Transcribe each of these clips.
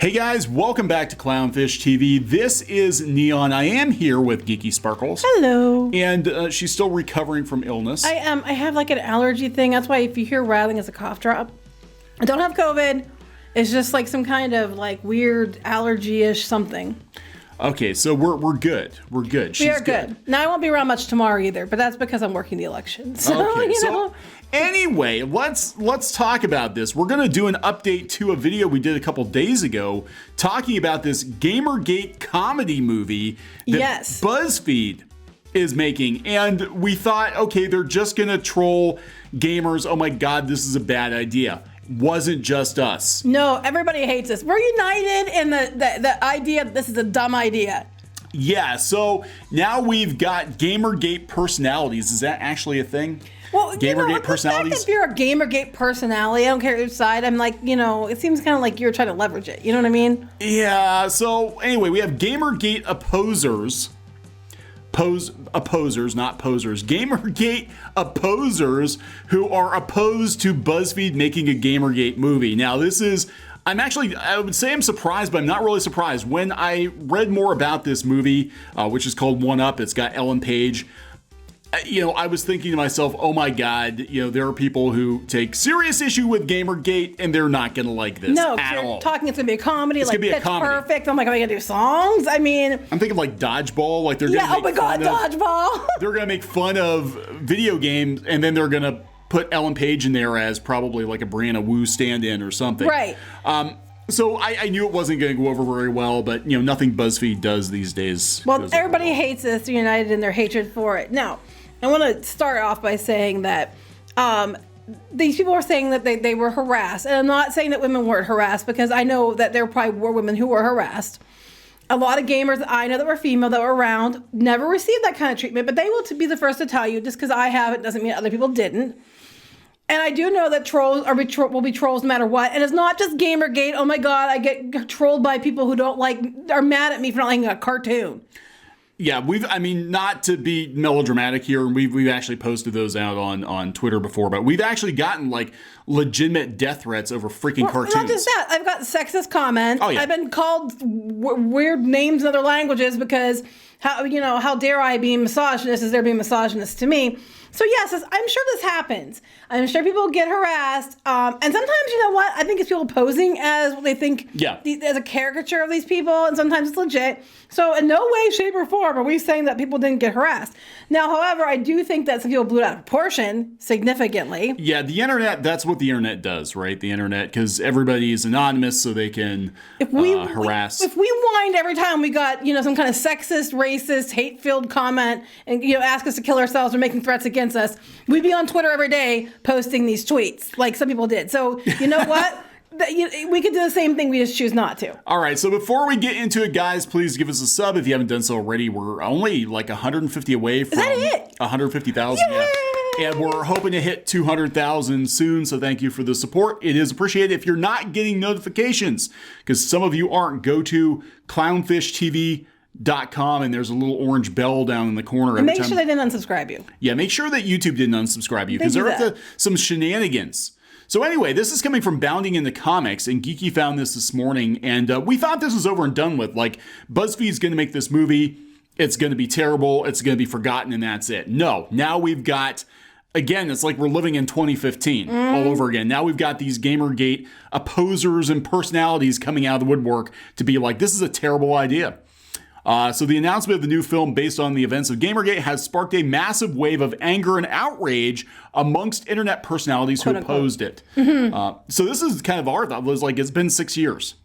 Hey guys, welcome back to Clownfish TV. This is Kneon. I am here with Geeky Sparkles. Hello. And she's still recovering from illness. I am. I have like an allergy thing. That's why if you hear rattling, it's a cough drop. I don't have COVID. It's just like some kind of like weird allergy-ish something. Okay, so we're good. We're good. We are good. Now I won't be around much tomorrow either, but that's because I'm working the election. So, Okay, you know. Anyway, let's talk about this. We're going to do an update to a video we did a couple days ago talking about this GamerGate comedy movie that BuzzFeed is making. And we thought, okay, they're just going to troll gamers. Oh my God, this is a bad idea. Wasn't just us. No, everybody hates us. We're united in the idea that this is a dumb idea. Yeah, so now we've got GamerGate personalities. Is that actually a thing? Well, GamerGate personalities? If you're a GamerGate personality, I don't care which side, I'm like, it seems kind of like you're trying to leverage it. You know what I mean? Yeah, so anyway, we have GamerGate opposers. Opposers, not posers. GamerGate opposers who are opposed to BuzzFeed making a GamerGate movie. Now, this is... I would say I'm surprised, but I'm not really surprised. When I read more about this movie, which is called One Up, it's got Ellen Page, I was thinking to myself, oh my God, there are people who take serious issue with GamerGate and they're not going to like this at all. Talking it's going to be a comedy, it's like Pitch Perfect. I'm like, are we going to do songs? I mean... I'm thinking like Dodgeball, like they're going to make Dodgeball! They're going to make fun of video games and then they're going to put Ellen Page in there as probably like a Brianna Wu stand-in or something. Right. So I knew it wasn't going to go over very well, but nothing BuzzFeed does these days. Well, everybody hates us. They're united in their hatred for it. Now, I want to start off by saying that these people are saying that they were harassed. And I'm not saying that women weren't harassed because I know that there probably were women who were harassed. A lot of gamers that I know that were female that were around never received that kind of treatment, but they will be the first to tell you. Just because I have it doesn't mean other people didn't. And I do know that trolls will be trolls no matter what. And it's not just GamerGate. Oh my God, I get trolled by people who are mad at me for not liking a cartoon. Yeah, not to be melodramatic here, and we've actually posted those out on Twitter before, but we've actually gotten like legitimate death threats over freaking cartoons. Not just that, I've got sexist comments. Oh, yeah. I've been called weird names in other languages because how dare I be misogynist as they're being misogynist to me. So yes, I'm sure this happens. I'm sure people get harassed. And sometimes, you know what? I think it's people posing as what they think as a caricature of these people. And sometimes it's legit. So in no way, shape, or form are we saying that people didn't get harassed. Now, however, I do think that some people blew it out of proportion significantly. Yeah, the internet, that's what the internet does, right? The internet, because everybody is anonymous so they can harass. If we whined every time we got, some kind of sexist, racist, hate-filled comment and, ask us to kill ourselves or making threats against us, we'd be on Twitter every day posting these tweets like some people did. So you know what? We could do the same thing. We just choose not to. All right. So before we get into it, guys, please give us a sub if you haven't done so already. We're only like 150 away from 150,000. Yeah. And we're hoping to hit 200,000 soon. So thank you for the support. It is appreciated. If you're not getting notifications, because some of you aren't, go to clownfishtv.com and there's a little orange bell down in the corner. And make sure they didn't unsubscribe you. Yeah, make sure that YouTube didn't unsubscribe you because they're up to some shenanigans. So anyway, this is coming from Bounding into Comics, and Geeky found this morning, and we thought this was over and done with. Like, BuzzFeed's going to make this movie, it's going to be terrible, it's going to be forgotten, and that's it. No, now we've got... Again, it's like we're living in 2015 all over again. Now we've got these GamerGate opposers and personalities coming out of the woodwork to be like, this is a terrible idea. So the announcement of the new film based on the events of GamerGate has sparked a massive wave of anger and outrage amongst internet personalities who opposed it. So this is kind of our thought. Was like, it's been 6 years.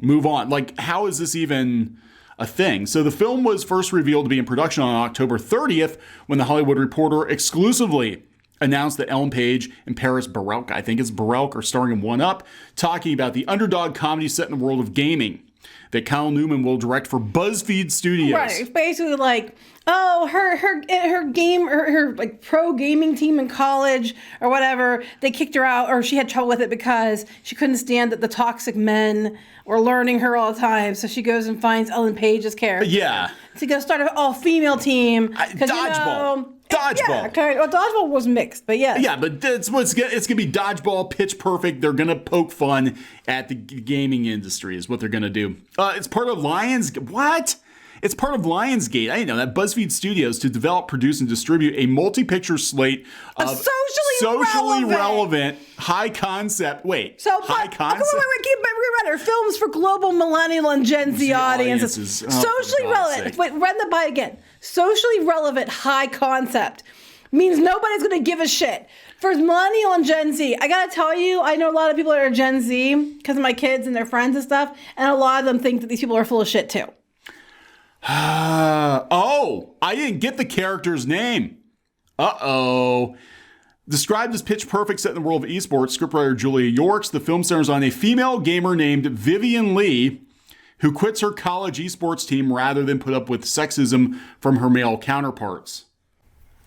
Move on. Like, how is this even a thing? So the film was first revealed to be in production on October 30th when The Hollywood Reporter exclusively announced that Ellen Page and Paris Barelk, I think it's Barelk, are starring in One Up, talking about the underdog comedy set in the world of gaming that Kyle Newman will direct for BuzzFeed Studios. Right, it's basically like, oh, her like pro gaming team in college or whatever, they kicked her out, or she had trouble with it because she couldn't stand that the toxic men were learning her all the time. So she goes and finds Ellen Page's character. Yeah. To go start an all-female team. Dodgeball. Dodgeball. Yeah, kind of. Well, dodgeball was mixed, but yes. Yeah, but it's gonna be dodgeball, pitch perfect. They're gonna poke fun at the gaming industry is what they're gonna do. It's part of What? It's part of Lionsgate. I didn't know that. BuzzFeed Studios to develop, produce, and distribute a multi-picture slate of socially relevant, high concept. Wait, high concept. Wait, films for global millennial and Gen Z audiences. Socially relevant. Wait, run the by again. Socially relevant, high concept means nobody's going to give a shit. For millennial and Gen Z, I got to tell you, I know a lot of people that are Gen Z because of my kids and their friends and stuff, and a lot of them think that these people are full of shit too. I didn't get the character's name. Described as pitch perfect set in the world of esports, scriptwriter Julia Yorks, the film centers on a female gamer named Vivian Lee, who quits her college esports team rather than put up with sexism from her male counterparts.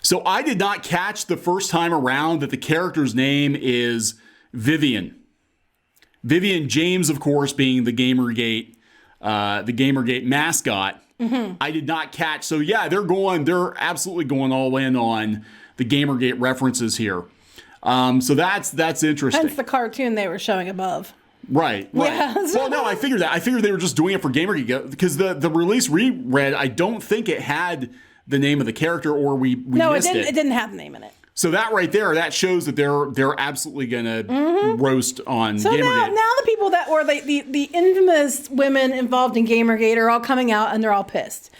So I did not catch the first time around that the character's name is Vivian. Vivian James, of course, being the GamerGate mascot. Mm-hmm. I did not catch. So yeah, they're absolutely going all in on the GamerGate references here. So that's interesting. Hence the cartoon they were showing above. Right. Yeah. Well, no, I figured that. I figured they were just doing it for GamerGate because the release we read, I don't think it had the name of the character, or we missed it. It didn't have the name in it. So that right there, that shows that they're absolutely gonna roast on so GamerGate. Now the people that were the infamous women involved in GamerGate are all coming out and they're all pissed.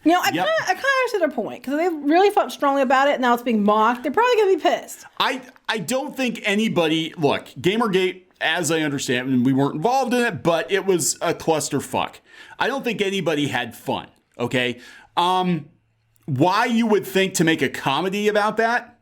You know, I kind of understand their point because they really felt strongly about it. Now it's being mocked. They're probably gonna be pissed. I don't think anybody look GamerGate, as I understand, and we weren't involved in it, but it was a clusterfuck. I don't think anybody had fun. Okay, why you would think to make a comedy about that?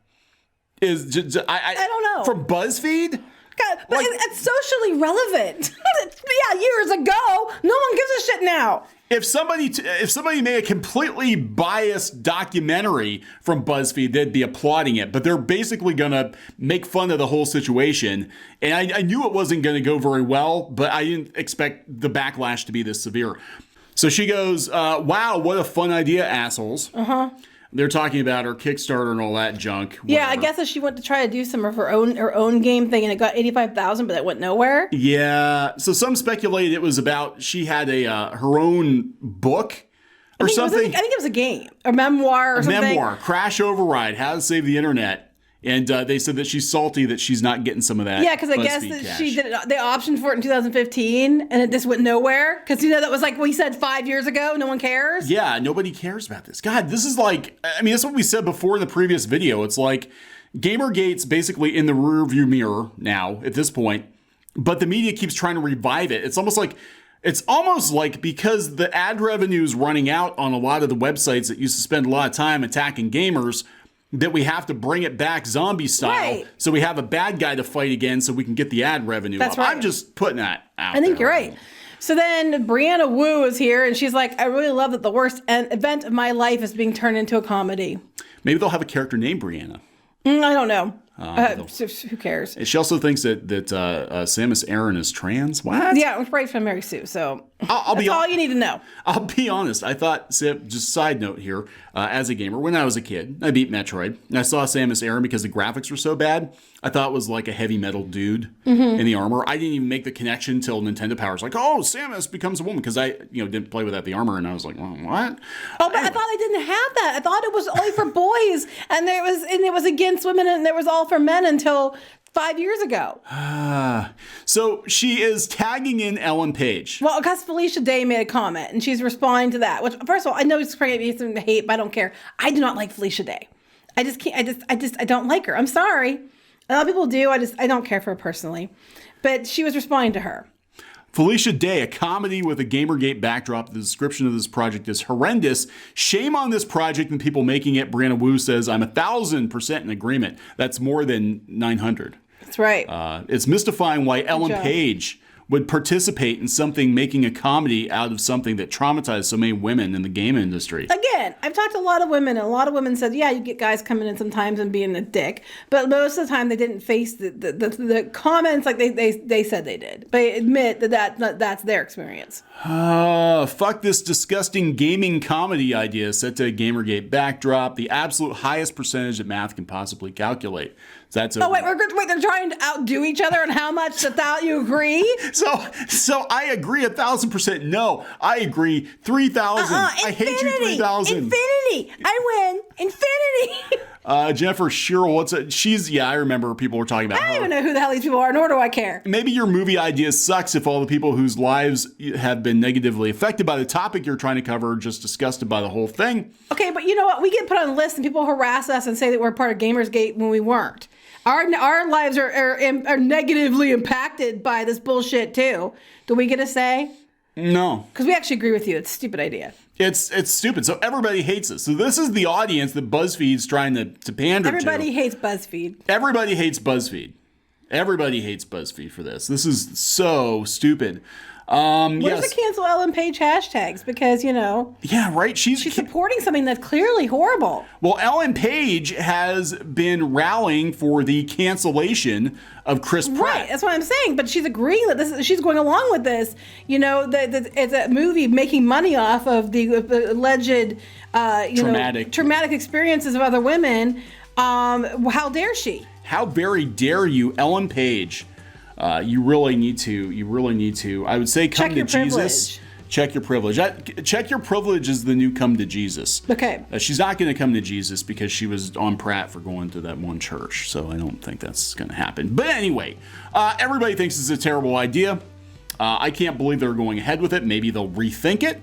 I don't know. From BuzzFeed? God, but it's socially relevant. Yeah, years ago. No one gives a shit now. If somebody made a completely biased documentary from BuzzFeed, they'd be applauding it. But they're basically going to make fun of the whole situation. And I knew it wasn't going to go very well, but I didn't expect the backlash to be this severe. So she goes, wow, what a fun idea, assholes. Uh-huh. They're talking about her Kickstarter and all that junk. Whatever. Yeah, I guess that she went to try to do some of her own game thing, and it got 85,000, but it went nowhere. Yeah, so some speculated it was about she had her own book or something. I think it was a game, a memoir or something. Memoir, Crash Override, How to Save the Internet. And they said that she's salty that she's not getting some of that. Yeah, because I guess that she did it. They optioned for it in 2015, and it just went nowhere. Because that was like we said 5 years ago. No one cares. Yeah, nobody cares about this. God, this is like. I mean, that's what we said before in the previous video. It's like GamerGate's basically in the rearview mirror now at this point, but the media keeps trying to revive it. It's almost like because the ad revenue is running out on a lot of the websites that used to spend a lot of time attacking gamers, that we have to bring it back zombie style. Right. So we have a bad guy to fight again so we can get the ad revenue up. Right. I'm just putting that out I think you're right. So then Brianna Wu is here, and she's like, I really love that the worst event of my life is being turned into a comedy. Maybe they'll have a character named Brianna. I don't know. Who cares? She also thinks that Samus Aran is trans. What? Yeah, I'm afraid from Mary Sue. So that's all you need to know. I'll be honest. I thought, just side note here, as a gamer, when I was a kid, I beat Metroid, and I saw Samus Aran because the graphics were so bad. I thought it was like a heavy metal dude in the armor. I didn't even make the connection until Nintendo Power was like, oh, Samus becomes a woman, because I didn't play without the armor, and I was like, well, what? Oh, but I thought they didn't have that. I thought it was only for boys, and it was against women, and it was all for men until 5 years ago. So she is tagging in Ellen Page. Well, because Felicia Day made a comment, and she's responding to that. Which, first of all, I know it's probably something to hate, but I don't care. I do not like Felicia Day. I just can't. I don't like her. I'm sorry. A lot of people do. I don't care for her personally. But she was responding to her. Felicia Day, a comedy with a GamerGate backdrop. The description of this project is horrendous. Shame on this project and people making it. Brianna Wu says, I'm 1,000% in agreement. That's more than 900. That's right. It's mystifying why Ellen Page would participate in something, making a comedy out of something that traumatized so many women in the game industry. Again, I've talked to a lot of women, and a lot of women said, yeah, you get guys coming in sometimes and being a dick, but most of the time they didn't face the comments like they said they did. They admit that's their experience. Fuck this disgusting gaming comedy idea set to a GamerGate backdrop, the absolute highest percentage that math can possibly calculate. That's wait, they're trying to outdo each other on how much that you agree? So I agree 1,000%. No, I agree 3,000. I hate you 3,000. Infinity. I win. Infinity. Jennifer Sherrill, I remember people were talking about I don't her. even know who the hell these people are, nor do I care. Maybe your movie idea sucks if all the people whose lives have been negatively affected by the topic you're trying to cover are just disgusted by the whole thing. Okay, but you know what? We get put on lists and people harass us and say that we're part of GamerGate when we weren't. Our lives are negatively impacted by this bullshit too. Do we get a say? No. Because we actually agree with you. It's a stupid idea. It's stupid. So everybody hates us. So this is the audience that BuzzFeed's trying to pander Everybody hates BuzzFeed. Everybody hates BuzzFeed. Everybody hates BuzzFeed for this. This is so stupid. Where's the cancel Ellen Page hashtags? Because, Yeah, right. She's supporting something that's clearly horrible. Well, Ellen Page has been rallying for the cancellation of Chris Pratt. Right, that's what I'm saying. But she's agreeing that she's going along with this. It's a movie making money off of the alleged, traumatic experiences of other women. How dare she? How very dare you, Ellen Page? You really need to. I would say come to Jesus. Check your privilege. Check your privilege is the new come to Jesus. Okay. She's not going to come to Jesus because she was on Pratt for going to that one church. So I don't think that's going to happen. But anyway, everybody thinks it's a terrible idea. I can't believe they're going ahead with it. Maybe they'll rethink it.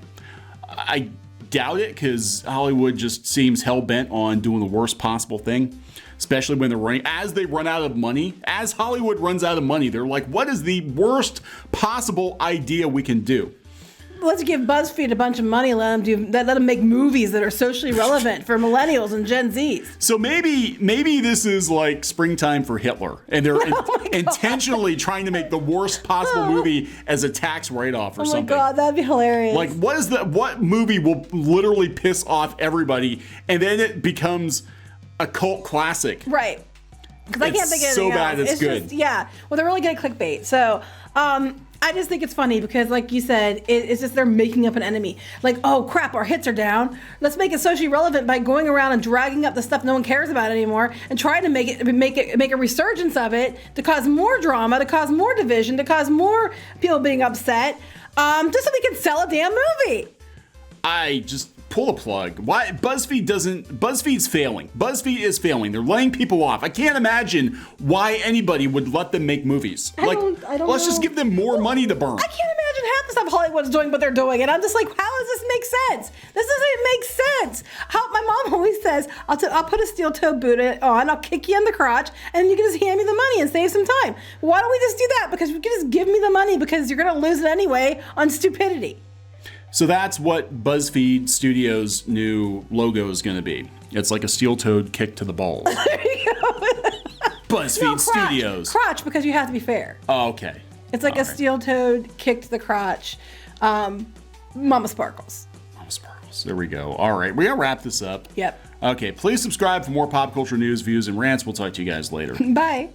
I doubt it because Hollywood just seems hell-bent on doing the worst possible thing. Especially when they run out of money. As Hollywood runs out of money, they're like, what is the worst possible idea we can do? Let's give BuzzFeed a bunch of money, let them make movies that are socially relevant for millennials and Gen Zs. So maybe this is like Springtime for Hitler, and they're intentionally trying to make the worst possible movie as a tax write-off or something. Oh my God, that'd be hilarious. Like, what movie will literally piss off everybody, and then it becomes a cult classic? Right. Because I can't think of anything so else. bad it's good. Just, yeah. Well, they're really good at clickbait. So, I just think it's funny because, like you said, it's just they're making up an enemy. Like, oh crap, our hits are down. Let's make it socially relevant by going around and dragging up the stuff no one cares about anymore, and trying to make a resurgence of it to cause more drama, to cause more division, to cause more people being upset, just so we can sell a damn movie. I just pull the plug. Why BuzzFeed's failing. BuzzFeed is failing. They're laying people off. I can't imagine why anybody would let them make movies. I don't let's just give them more money to burn. I can't imagine half the stuff Hollywood's doing, but they're doing it. I'm just like, how does this make sense? This doesn't make sense. How my mom always says, I'll put a steel-toed boot on, I'll kick you in the crotch, and you can just hand me the money and save some time. Why don't we just do that? Because you can just give me the money because you're going to lose it anyway on stupidity. So that's what BuzzFeed Studios' new logo is going to be. It's like a steel-toed kick to the balls. There you go. BuzzFeed Studios. Crotch, because you have to be fair. Oh, okay. It's like a steel-toed kick to the crotch. Mama Sparkles. Mama Sparkles. There we go. All right. We're going to wrap this up. Yep. Okay. Please subscribe for more pop culture news, views, and rants. We'll talk to you guys later. Bye.